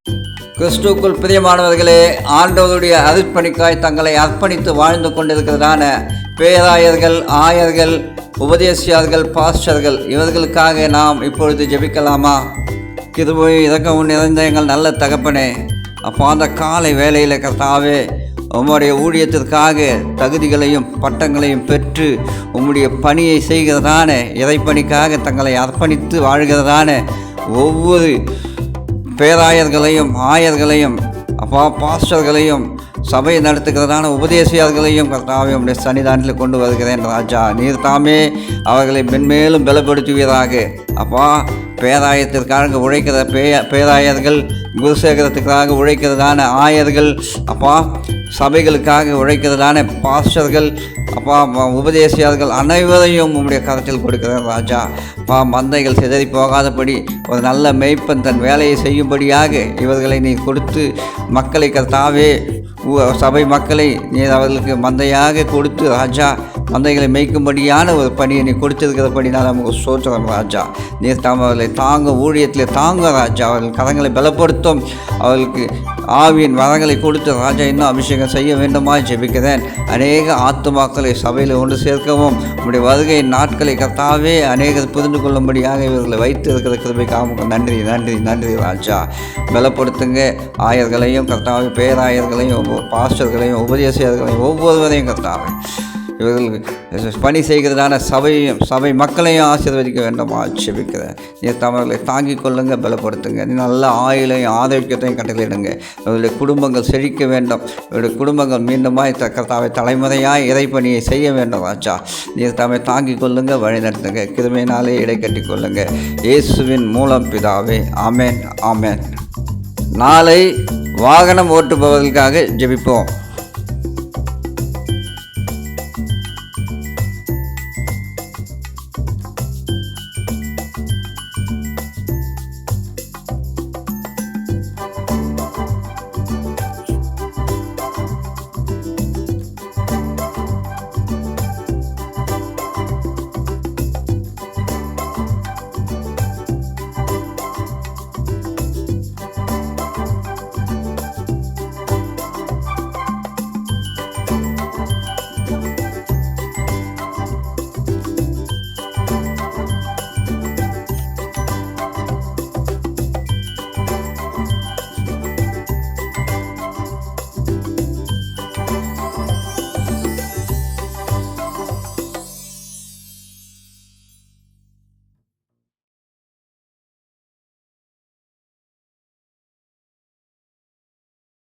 கிறிஸ்துவுக்குள் பிரியமானவர்களே, ஆண்டவருடைய அருட்பணிக்காய் தங்களை அர்ப்பணித்து வாழ்ந்து கொண்டிருக்கிறதான பேராயர்கள், ஆயர்கள், உபதேசியார்கள், பாஸ்டர்கள் இவர்களுக்காக நாம் இப்பொழுது ஜெபிக்கலாமா? கிருபை இரக்கம் நிறைந்த எங்கள் நல்ல தகப்பனே, அப்போ அந்த காலை வேளையில் கர்த்தாவே உம்முடைய ஊழியத்திற்காக தகுதிகளையும் பட்டங்களையும் பெற்று உம்முடைய பணியை செய்கிறதான இறைப்பணிக்காக தங்களை அர்ப்பணித்து வாழ்கிறதான ஒவ்வொரு பேராயர்களையும், ஆயர்களையும், பாஸ்டர்களையும், சபை நடத்துகிறதான உபதேசியார்களையும் கர்த்தாவே உம்முடைய சன்னிதானத்தில் கொண்டு வருகிறேன் ராஜா. நீர் தாமே அவர்களை மென்மேலும் பலப்படுத்துவீராக. அப்பா, பேராயத்திற்காக உழைக்கிற பேராயர்கள், குருசேகரத்துக்காக உழைக்கிறதான ஆயர்கள், அப்பா சபைகளுக்காக உழைக்கிறதான பாஸ்டர்கள், அப்பா உபதேசியார்கள் அனைவரையும் உம்முடைய கரத்தில் கொடுக்கிறேன் ராஜா. அப்பா, மந்தைகள் சிதறி போகாதபடி ஒரு நல்ல மேய்ப்பன் தன் வேலையை செய்யும்படியாக இவர்களை நீ கொடுத்து மக்களை கர்த்தாவே, சபை மக்களை நீ அவர்களுக்கு மந்தையாக கொடுத்து ராஜா மந்தைகளை மேய்க்கும்படியான ஒரு பணியை நீ கொடுத்திருக்கிறபடினால் நமக்கு சோத்திரம் ராஜா. நீர் தாம் அவர்களை தாங்க, ஊழியத்தில் தாங்க ராஜா. அவர்கள் கரங்களை பலப்படுத்தும், அவர்களுக்கு ஆவியின் வரங்களை கொடுத்து ராஜா இன்னும் அபிஷேகம் செய்ய வேண்டுமா ஜெபிக்கிறேன். அநேக ஆத்துமாக்களை சபையில் ஒன்று சேர்க்கவும் உங்களுடைய வருகை நாட்களை கர்த்தாவே அநேகர் புரிந்து கொள்ளும்படியாக இவர்களை வைத்து இருக்கிற கிருபைக்காக நன்றி நன்றி நன்றி ராஜா. பலப்படுத்துங்க ஆயர்களையும் கர்த்தாவே, பேராயர்களையும், பாஸ்டர்களையும், உபதேசியர்களையும் ஒவ்வொருவரையும் கர்த்தாவே இவர்கள் பணி செய்கிறதான சபை மக்களையும் ஆசீர்வதிக்க வேண்டுமா ஜெபிக்கிறேன். நீ தமிழர்களை தாங்கிக் கொள்ளுங்க, பலப்படுத்துங்க. நீ நல்ல ஆயுளையும் ஆரோக்கியத்தையும் கட்டளையிடுங்க. அவருடைய குடும்பங்கள் செழிக்க வேண்டும். அவருடைய குடும்பங்கள் மீண்டுமாய் கர்த்தாவை தலைமுறையாய் இறைப்பணியை செய்ய வேண்டும் ராஜா. நீர் தாமை தாங்கிக் கொள்ளுங்க, வழிநடத்துங்க. கிருபையினாலே இடை கட்டி கொள்ளுங்க. இயேசுவின் மூலம் பிதாவே, ஆமேன் ஆமேன். நாளை வாகனம் ஓட்டுபவர்களுக்காக ஜெபிப்போம்.